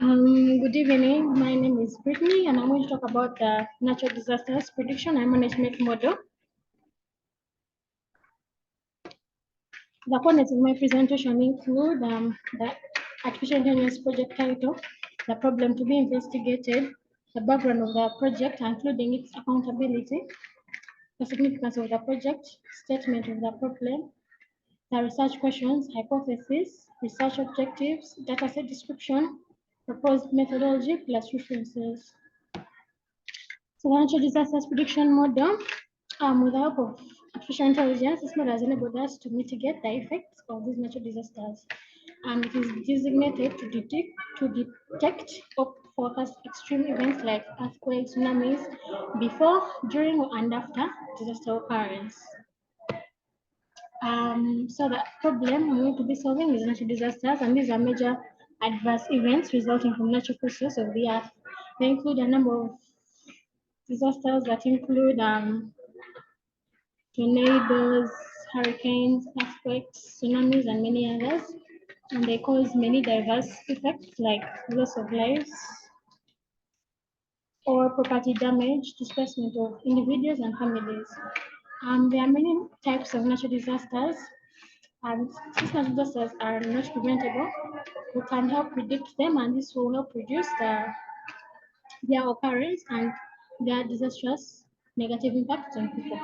Good evening. My name is Brittany, and I'm going to talk about the natural disasters prediction and management model. The coordinates of my presentation include the artificial intelligence project title, the problem to be investigated, the background of the project, including its accountability, the significance of the project, statement of the problem, the research questions, hypothesis, research objectives, dataset description, proposed methodology, plus references. So the natural disasters prediction model, with the help of artificial intelligence, this model has enabled us to mitigate the effects of these natural disasters. And it is designated to detect or forecast extreme events like earthquakes, tsunamis, before, during, and after disaster occurrence. So the problem we're going to be solving is natural disasters, and these are major adverse events resulting from natural processes of the earth. They include a number of disasters that include tornadoes, hurricanes, earthquakes, tsunamis, and many others. And they cause many diverse effects like loss of lives or property damage, displacement of individuals and families. There are many types of natural disasters, and since natural disasters are not preventable, we can help predict them, and this will help reduce their occurrence and their disastrous negative impacts on people.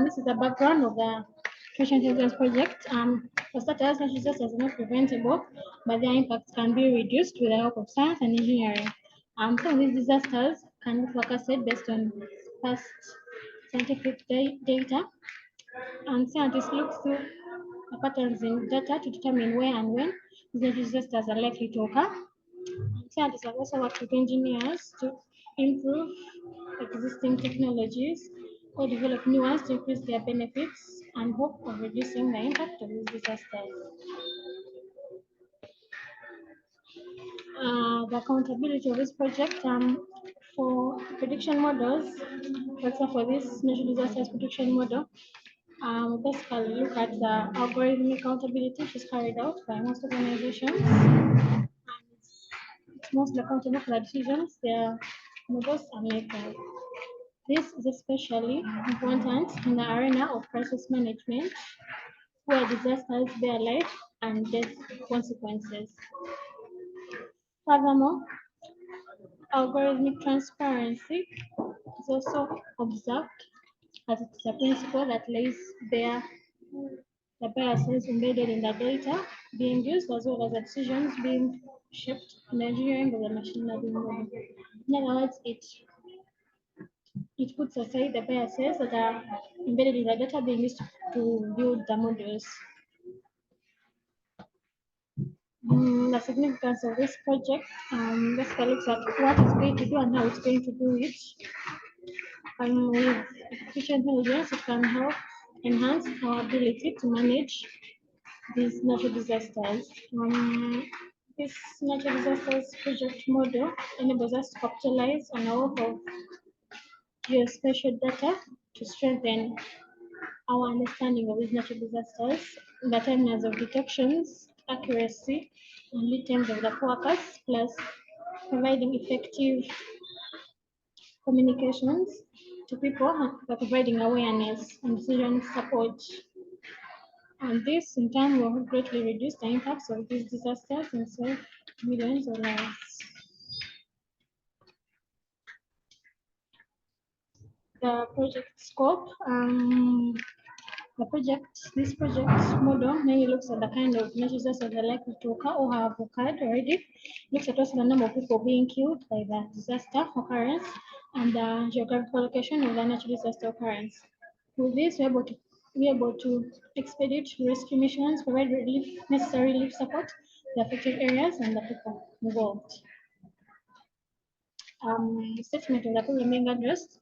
This is the background of the artificial intelligence project. For starters, natural disasters are not preventable, but their impacts can be reduced with the help of science and engineering. Some of these disasters can be forecasted based on past scientific data, and scientists look through the patterns in data to determine where and when these disasters are likely to occur. Scientists have also worked with engineers to improve existing technologies or develop new ones to increase their benefits and hope of reducing the impact of these disasters. The accountability of this project for prediction models, for example, for this natural disasters prediction model, basically look at the algorithmic accountability which is carried out by most organizations. And it's mostly accountable for the decisions their models are making. This is especially important in the arena of crisis management, where disasters bear life and death consequences. Furthermore, algorithmic transparency is also observed as it's a principle that lays bare the biases embedded in the data being used, as well as the decisions being shaped in the engineering of the machine learning model. In other words, it puts aside the biases that are embedded in the data being used to build the models. The significance of this project basically looks at what it's going to do and how it's going to do it. With artificial intelligence, it can help enhance our ability to manage these natural disasters. This natural disasters project model enables us to capitalize on our wealth of geospatial data to strengthen our understanding of these natural disasters, the timelines of detections, accuracy, and lead times of the forecast, plus providing effective communications to people by providing awareness and decision support. And this, in turn, will greatly reduce the impacts of these disasters and save millions of lives. The project scope. This project model mainly looks at the kind of natural disasters that are likely to occur or have occurred already. Looks at also the number of people being killed by the disaster occurrence and the geographical location of the natural disaster occurrence. With this, we're able to expedite rescue missions, provide necessary relief support to the affected areas and the people involved. Statement of the problem being addressed.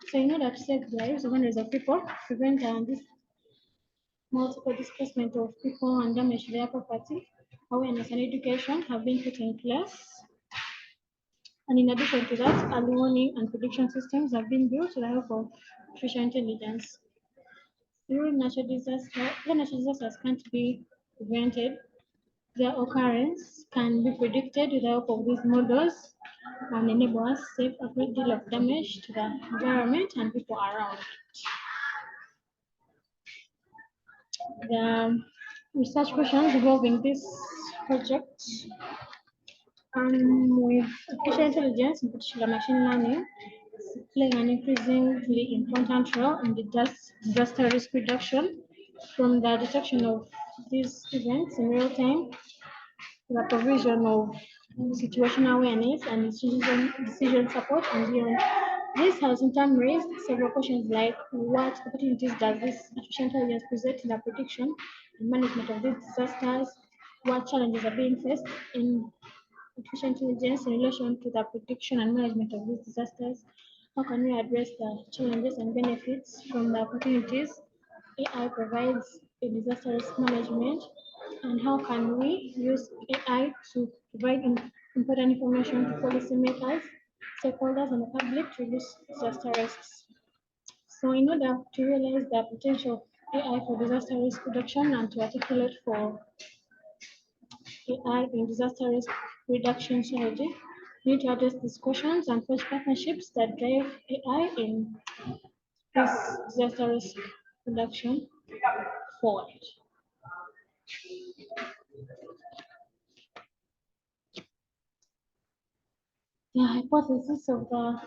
So in order to save the lives of hundreds of people, prevent this multiple displacement of people and damage to their property, awareness and education have been put in place. And in addition to that, early warning and prediction systems have been built with the help of artificial intelligence. The natural disasters can't be prevented, their occurrence can be predicted with the help of these models and enable us to save a great deal of damage to the environment and people around. The research questions involving this project with artificial intelligence, in particular machine learning, is playing an increasingly important role in the disaster risk reduction, from the detection of these events in real time to the provision of situational awareness and decision support and beyond. This has in turn raised several questions like what opportunities does this artificial intelligence present in the prediction and management of these disasters? What challenges are being faced in artificial intelligence in relation to the prediction and management of these disasters? How can we address the challenges and benefits from the opportunities AI provides in disaster risk management? And how can we use AI to provide important information to policymakers, stakeholders, and the public to reduce disaster risks? So, in order to realize the potential of AI for disaster risk reduction and to articulate for AI in disaster risk reduction strategy, we need to address these questions and forge partnerships that drive AI in this disaster risk reduction forward. The hypothesis of the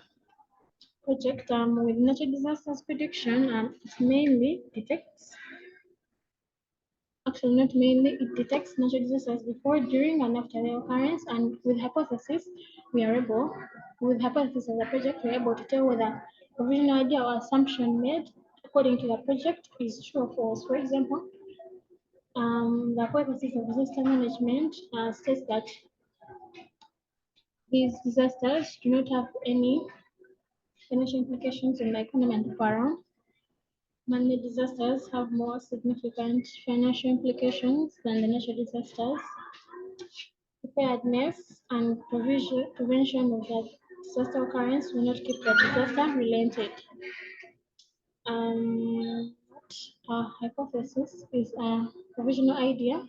project with natural disasters prediction it mainly detects, actually not mainly, it detects natural disasters before, during, and after their occurrence. And with hypothesis of the project, we are able to tell whether provisional idea or assumption made according to the project is true or false. For example, the hypothesis of disaster management states that these disasters do not have any financial implications on the economy and people around. Man-made disasters have more significant financial implications than the natural disasters. Preparedness and prevention of the disaster occurrence will not keep the disaster relented. Our hypothesis is a provisional idea,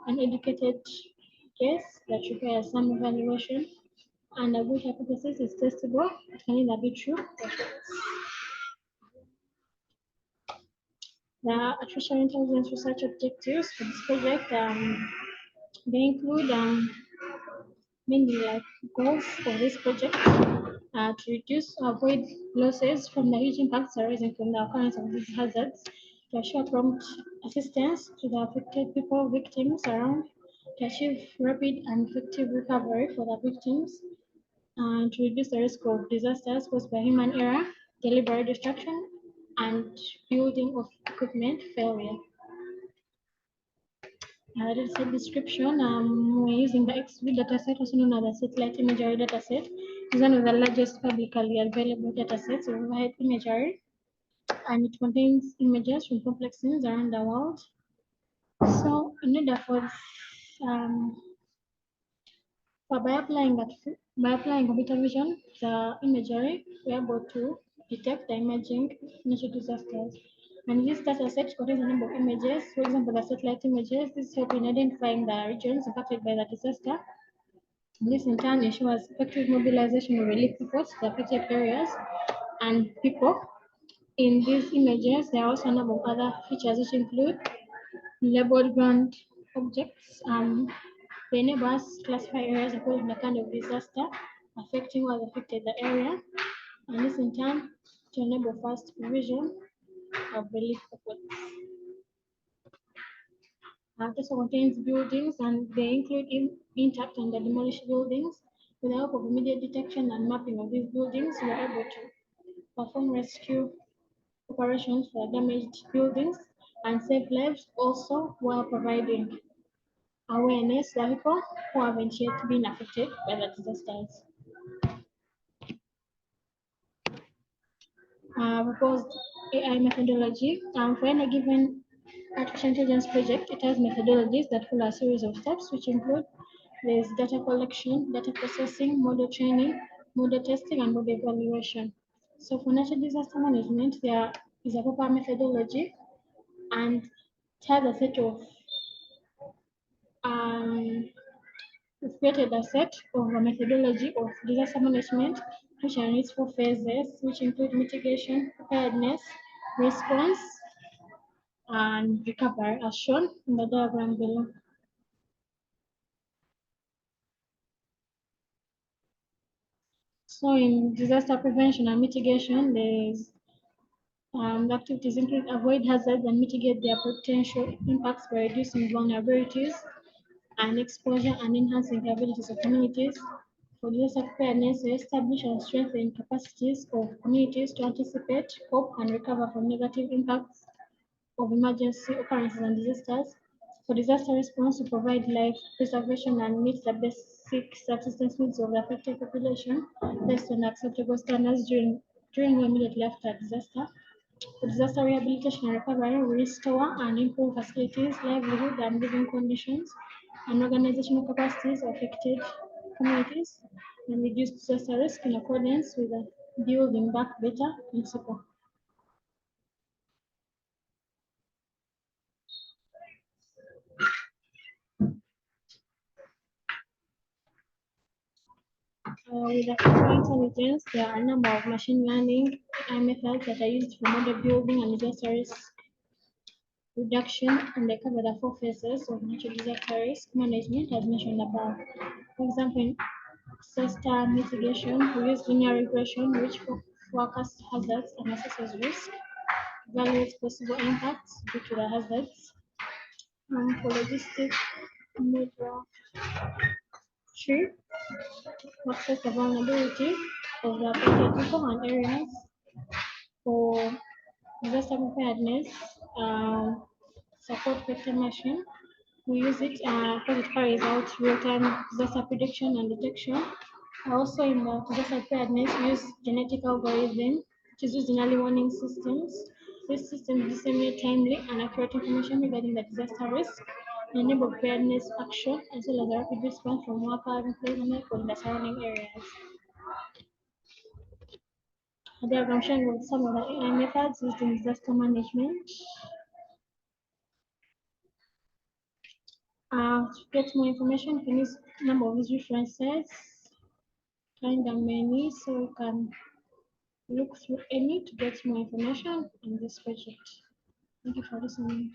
an educated guess that requires some evaluation, and a good hypothesis is testable. It can either be true or false. The artificial intelligence research objectives for this project they include mainly like goals for this project to reduce or avoid losses from the huge impacts arising from the occurrence of these hazards, to assure prompt assistance to the affected people, victims around, to achieve rapid and effective recovery for the victims, and to reduce the risk of disasters caused by human error, deliberate destruction, and building of equipment failure. Dataset description, we're using the XV dataset, also known as the satellite imagery dataset. It's one of the largest publicly available datasets of overhead imagery, and it contains images from complex scenes around the world. So, in order by applying computer vision, the imagery, we're able to detect the emerging natural disasters. And this data set contains a number of images. For example, the satellite images. This help in identifying the regions impacted by the disaster. This in turn ensures effective mobilization of relief efforts to the affected areas and people. In these images, there are also a number of other features which include labeled ground objects. They enable us to classify areas according to the kind of disaster affecting what affected the area, and this in turn to enable fast provision of relief efforts. It also contains buildings, and they include intact and demolished buildings. With the help of immediate detection and mapping of these buildings, we are able to perform rescue operations for damaged buildings and save lives, also while providing awareness to people who haven't yet been affected by the disasters. Proposed AI methodology. For any given artificial intelligence project, it has methodologies that follow a series of steps, which include there's data collection, data processing, model training, model testing, and model evaluation. So for natural disaster management, there is a proper methodology, and it has a set of We've created a set of a methodology of disaster management, which are its four phases, which include mitigation, preparedness, response, and recovery, as shown in the diagram below. So in disaster prevention and mitigation, there's the activities include avoid hazards and mitigate their potential impacts by reducing vulnerabilities and exposure and enhancing the abilities of communities. For disaster preparedness, we establish and strengthen capacities of communities to anticipate, cope, and recover from negative impacts of emergency occurrences and disasters. For disaster response, we provide life preservation and meet the basic subsistence needs of the affected population based on acceptable standards during or immediately after a disaster. For disaster rehabilitation and recovery, we restore and improve facilities, livelihood, and living conditions, and organizational capacities of affected communities, and reduce disaster risk in accordance with the Building Back Better principle. With artificial intelligence, there are a number of machine learning AI methods that are used for model building and disaster risk reduction, and they cover the four phases of natural disaster risk management as mentioned above. For example, in disaster mitigation, we use linear regression, which forecasts hazards and assesses risk, evaluates possible impacts due to the hazards. For logistic model 3, assess the vulnerability of the affected people and areas. For disaster preparedness, support vector machine. We use it because it carries out real-time disaster prediction and detection. Also in the disaster preparedness, we use genetic algorithm, which is used in early warning systems. These systems disseminate timely and accurate information regarding the disaster risk and enable preparedness action as well as a rapid response from worker, employees, and people in the surrounding areas. A diagram showing with some of the AI methods used in disaster management. To get more information, you can use a number of these references, find them many, so you can look through any to get more information on this project. Thank you for listening.